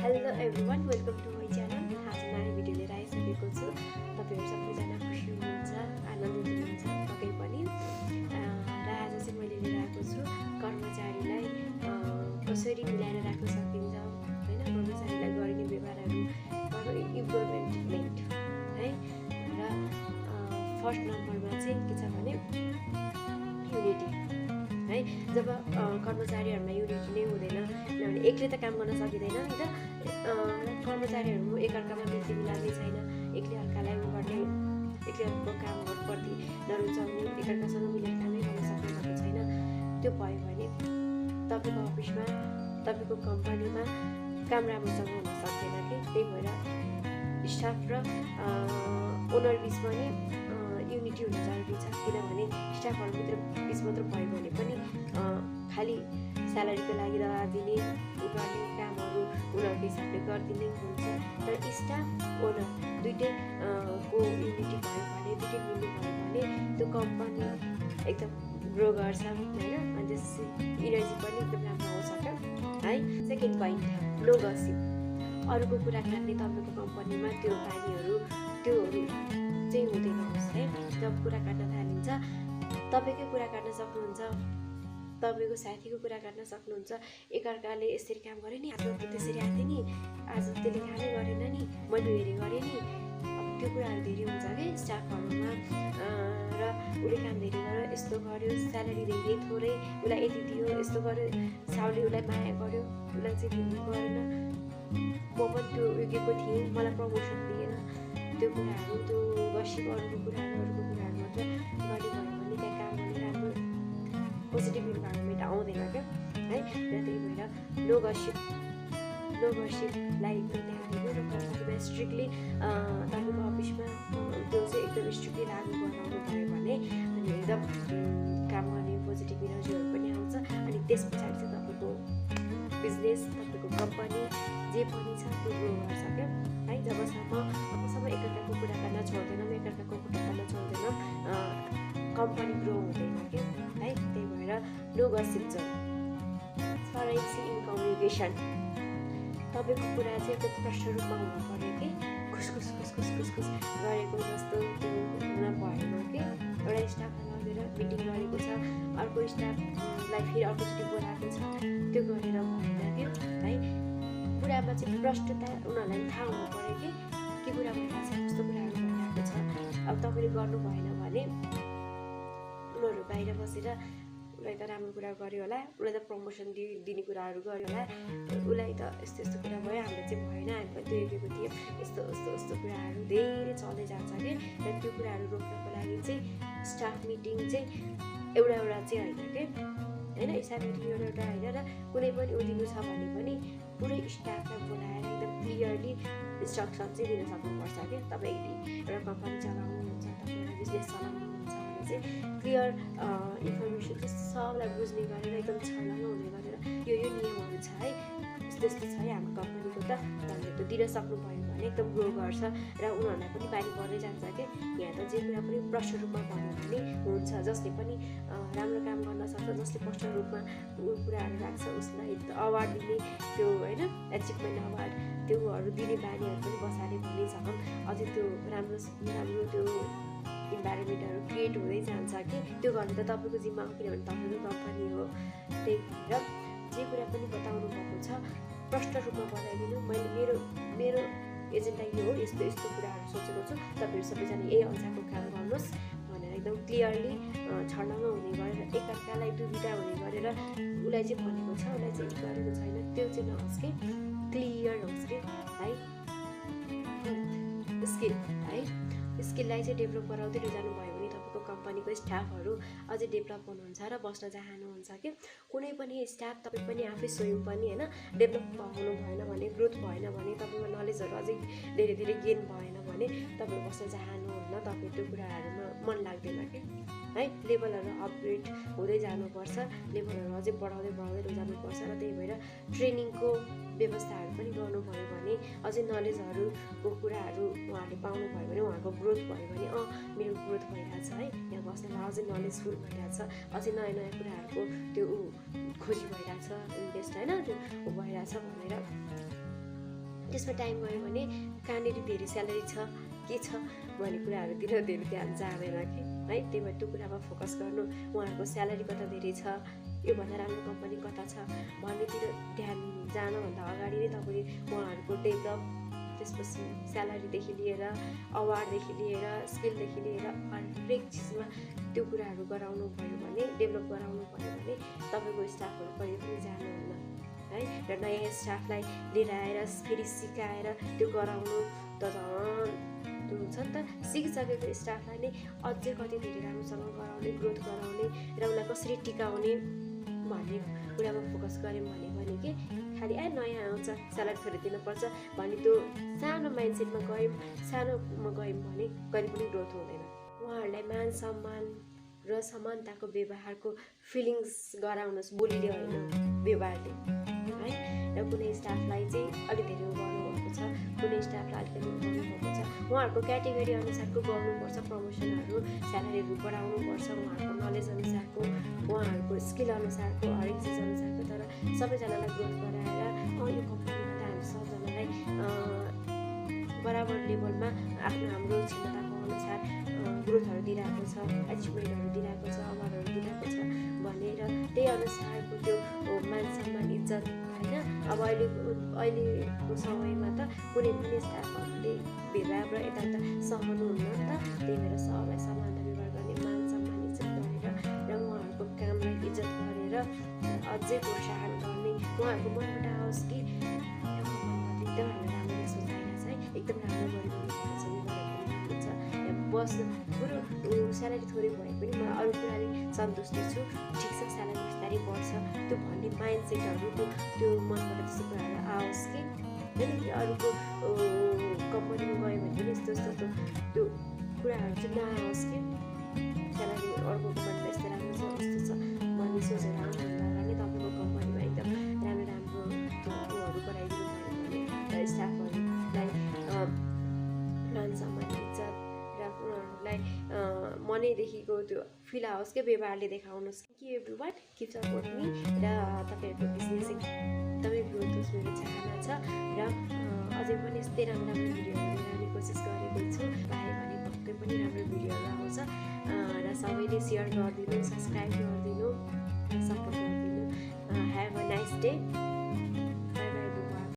Hello everyone, welcome to my channel. आज नयाँ video लिएर आइसकेको छु। तपाईहरु सबैजना खुसी हुनुहुन्छ, आनन्दित हुनुहुन्छ पक्कै पनि। र आज चाहिँ मैले लिएर आएको छु कर्मचारीलाई कसरी मिलाएर राख्न सकिन्छ हैन, कर्मचारीलाई गरिने व्यवहारहरू इम्प्रुभमेन्ट है। र फर्स्ट नम्बरमा चाहिँ के छ भने युनिटी है। जब कर्मचारीहरुमा युनिटी नै हुँदैन, किनभने एकले त काम गर्न सकिदैन नि त। कर्मचारीहरु एकअर्कामा मिल्ने मिलाउने छैन, एकले अर्कालाई गर्ने, एकले अर्काको काम गर्नुपर्ने नरुचाउने, एकअर्कासँग मिलेर कामै गर्न सक्नु छैन। त्यो भयो भने तपाईको अफिसमा, तपाईको कम्पनीमा काम राम्रोसँग हुन सक्दैन के। त्यही भएर स्टाफ र ओनर बीच पनि युनिटी हुन जरुरी छ। किनभने स्टाफहरुभित्र बीच मात्र भयो भने पनि खाली स्यालेरीको लागि दबाब दिने गर्ने कामहरु उनीहरुको हिसाबले गर्दिने हुन्छ। तर स्टाफ ओनर दुईटै को युनिटी भयो भने, दुईटै मिल्नु भयो भने त्यो कम्पनी एकदम ग्रो गर्छ हैन। अनि त्यसै इनर्जी पनि एकदम राम्रो आउँछ है। Second point, no gossip. अरूको कुरा काट्ने तपाईको कम्पनीमा त्यो बानीहरु त्योहरु चाहिँ हुँदैन है। जब कुरा काट्न थालिन्छ, तपाईकै कुरा काट्न सक्नुहुन्छ, तपाईको साथीको कुरा काट्न सक्नुहुन्छ। एकअर्काले यसरी काम गरे नि, आज त्यसरी आथे नि, आज त्यसले कामै गरेन नि, मैले हेरे गरे नि। अब त्यो कुराहरु धेरै हुन्छ के स्टाफहरुमा। र उले काम धेरै गर्यो, यस्तो गर्यो, स्यालेरी धेरै थोरै, उलाई यति दियो, यस्तो गर्यो, साउले उलाई माया गर्यो, उलाई चाहिँ गरेन, म पनि त्यो योग्यको थिएँ, मलाई प्रमोसन दिएन। त्यो कुराहरु, त्यो गसिप, अरूको कुराहरु मात्र गर्ने भयो भने त्यहाँ काम गर्ने राम्रो पोजिटिभ इन्भाइरोमेन्ट आउँदैन क्या है। र त्यही भएर नो गसिपलाई एकदम ध्यान दिनु। र कम्पनीमा स्ट्रिक्टली तपाईको अफिसमा त्यो चाहिँ एकदम स्ट्रिक्टली लागू बनाउनु भयो भने अनि एकदम काम गर्ने पोजिटिभ इनर्जीहरु पनि आउँछ। अनि त्यस पछाडि चाहिँ तपाईको बिजनेस, तपाईको कम्पनी जे पनि छ त्यो ग्रो गर्छ क्या है। जबसम्म एकअर्काको कुरा गर्न छोड्दैनौँ, एकअर्काको कुरा गर्न छोड्दैनौँ, कम्पनी ग्रो हुँदैन क्या है। त्यही भएर no gossip zone. Fluency in communication. तपाईको कुरा चाहिँ एकदम प्रष्ट रूपमा हुनु पर्यो कि खुसखुस गरेको जस्तो त्यो हुन भएन कि। एउटा स्टाफलाई लगेर मिटिङ गरेको छ, अर्को स्टाफलाई फेरि अर्कोचोटि बोलाएको छ, त्यो गरेर भएन कि है। कुरामा चाहिँ प्रष्टता उनीहरूलाई थाहा हुनु पर्यो कि के कुरा भइरहेको छ, कस्तो कुराहरू भइरहेको छ। अब तपाईँले गर्नु भएन भने उनीहरू बाहिर बसेर उसलाई त राम्रो कुरा गर्यो होला, उसलाई त प्रमोसन दिने कुराहरू गर्यो होला, उसलाई त यस्तो कुरा भयो, हाम्रो चाहिँ भएन, हामी पनि त्यो योग्यको थियौँ, यस्तो कुराहरू धेरै चल्दै जान्छ कि। र त्यो कुराहरू रोक्नको लागि चाहिँ स्टाफ मिटिङ चाहिँ एउटा चाहिँ होइन कि हैन। स्टाफ मिटिङ एउटा होइन। र कुनै पनि उदिनु छ भने पनि पुरै स्टाफलाई बोलाएर एकदम क्लियरली इन्स्ट्रक्सन चाहिँ दिन सक्नुपर्छ कि। तपाईले एउटा कम्पनी चलाउनुहुन्छ, तपाईँ एउटा बिजनेस चलाउनुहुन्छ भने चाहिँ क्लियर इन्फर्मेसन चाहिँ सबलाई बुझ्ने गरेर एकदम छर्लङ्ग हुने गरेर यो नियमहरू छ है, यस्तो छ है हाम्रो कम्पनीको त भनेर त दिन सक्नुभयो भने एकदम ग्रो गर्छ। र उनीहरूलाई पनि बानी पर्दै जान्छ कि यहाँ त जे कुरा पनि प्रष्ट रूपमा भन्यो भने हुन्छ। जसले पनि राम्रो काम गर्न सक्छ, जसले प्रष्ट रूपमा कुराहरू राख्छ, उसलाई अवार्ड दिने त्यो होइन, एचिभमेन्ट अवार्ड त्योहरू दिने बानीहरू पनि बसाले भनिसकौँ। अझै त्यो राम्रो त्यो इन्भाइरोमेन्टहरू क्रिएट हुँदै जान्छ कि। त्यो गर्नु त तपाईँको जिम्मा हो, किनभने तपाईँको कम्पनी हो। त्यही भएर जे कुरा पनि बताउनु भएको छ प्रष्ट रूपमा बताइदिनु। मैले मेरो एजेन्डा यो हो, यस्तो कुराहरू सोचेको छु, तपाईँहरू सबैजना यही अनुसारको काम गर्नुहोस् भनेर एकदम क्लियरली छर्लङ्ग हुने गरेर, एकअर्कालाई दुविधा हुने गरेर उसलाई चाहिँ भनेको छ, उसलाई चाहिँ गरेको छैन, त्यो चाहिँ नहोस् कि, क्लियर होस् कि है। स्किललाई चाहिँ डेभलप गराउँदै जानु भयो भने तपाईँको कम्पनीको स्टाफहरू अझै डेभलप हुनुहुन्छ र बस्न चाहनुहुन्छ कि। कुनै पनि स्टाफ तपाईँ पनि आफै स्वयं पनि होइन डेभलप हुनु भएन भने, ग्रोथ भएन भने, तपाईँको नलेजहरू अझै धेरै गेन भएन भने तपाईँ बस्न चाहनुहुन्न, तपाईँ त्यो कुराहरूमा मन लाग्दैन कि है। लेभलहरू अपग्रेड हुँदै जानुपर्छ, लेभलहरू अझै बढाउँदै जानुपर्छ। र त्यही भएर ट्रेनिङको व्यवस्थाहरू पनि गर्नुभयो भने, अझै नलेजहरूको कुराहरू उहाँहरूले पाउनुभयो भने, उहाँको ग्रोथ भयो भने मेरो ग्रोथ भइरहेछ है, यहाँ बस्नलाई अझै नलेजफुल भइरहेछ, अझै नयाँ कुराहरूको त्यो खोजी भइरहेछ, इन्भेस्ट होइन त्यो भइरहेछ भनेर त्यसमा टाइम गयो भने कहाँनिर धेरै स्यालेरी छ के छ भन्ने कुराहरूतिर धेरै ध्यान जाँदैन कि है। त्यही भएर त्यो कुरामा फोकस गर्नु, उहाँहरूको स्यालेरी कता धेरै छ, योभन्दा राम्रो कम्पनी कता छ भन्नेतिर ध्यान जानुभन्दा अगाडि नै तपाईँले उहाँहरूको डेभलप, त्यसपछि स्यालेरीदेखि लिएर अवार्डदेखि लिएर स्किलदेखि लिएर हरेक चिजमा त्यो कुराहरू गराउनु भयो भने, डेभलप गराउनु भयो भने तपाईँको स्टाफहरू कहिले पनि जानुहुन्न है। र नयाँ स्टाफलाई लिएर आएर फेरि सिकाएर त्यो गराउनु त झन् हुन्छ नि त। सिकिसकेको स्टाफलाई नै अझै कति धेरै राम्रोसँग गराउने, ग्रोथ गराउने र उसलाई कसरी टिकाउने भन्ने कुरामा फोकस गऱ्यौँ भने कि खालि नयाँ आउँछ स्यालेरी थोरै दिनुपर्छ भन्ने त्यो सानो माइन्डसेटमा गयौँ, सानोमा गयौँ भने कहिले पनि ग्रोथ हुँदैन। उहाँहरूलाई मान सम्मान र समानताको व्यवहारको फिलिङ्स गराउनुहोस्, बोलीले होइन व्यवहारले है। र कुनै स्टाफलाई चाहिँ अलिक धेरै गर्नुभएको छ, कुनै स्टाफलाई अलिकति गर्नुभएको छ, उहाँहरूको क्याटेगोरी अनुसारको गर्नुपर्छ, प्रमोसनहरू स्यालेरीहरू बढाउनुपर्छ, उहाँहरूको नलेज अनुसारको, उहाँहरूको स्किल अनुसारको, हरेक चिज अनुसारको। तर सबैजनालाई ग्रोथ गराएर यो कम्पनीमा त हामी सबजनालाई बराबर लेभलमा हाम्रो क्षमताको अनुसार ग्रोथहरू दिइरहेको छ, एचिभमेन्टहरू दिइरहेको छ, अवार्डहरू दिइरहेको छ भनेर त्यही अनुसारको त्यो मान सम्मान इज्जत होइन। अब अहिलेको समयमा त कुनै पनि स्टाफहरूले भेदभाव र यताउता सहनुहुन्न नि त। त्यही भएर सबलाई समानता व्यवहार गर्ने, मान सम्मान इज्जत गरेर र उहाँहरूको कामलाई इज्जत गरेर अझै प्रोत्साहन गर्ने, उहाँहरूको मनबाट आओस् कि एकदम हामीलाई राम्रो सोचाइरहेको छ है, एकदम राम्रो गरिरहनु भएको छ, बस्नु बरु स्यालेरी थोरै भए पनि म अरू कुराले सन्तुष्टि छु, ठिक छ स्यालेरी बिस्तारै बढ्छ त्यो भन्ने माइन्डसेटहरू त्यो मनबाट त्यस्तो कुराहरू आओस् कि होइन। अरूको कम्पनीमा गयो भने पनि यस्तो यस्तो त्यो कुराहरू चाहिँ नआओस् कि स्यालेरी अर्को कम्पनीमा यस्तो राम्रो छ उस्तो छ भन्ने सोचेर आउनुभन्दा अगाडि तपाईँको कम्पनीमा एकदम राम्रो राम्रो उयोहरू गराइदिनु भयो भने स्टाफहरूलाई मान सम्मान इज्जत र उनीहरूलाई मनैदेखिको त्यो फिल आओस् कि व्यवहारले देखाउनुहोस् कि एभ्रीवान किप सपोर्ट मी र तपाईँहरूको बिजनेस एकदमै ग्रोथ होस् भन्ने चाहना छ। र अझै पनि यस्तै राम्रो राम्रो भिडियोहरू ल्याउने कोसिस गरेको छु। पाएँ भने पक्कै पनि राम्रो भिडियोहरू आउँछ र सबैले सेयर गरिदिनु, सब्सक्राइब गरिदिनु, सपोर्ट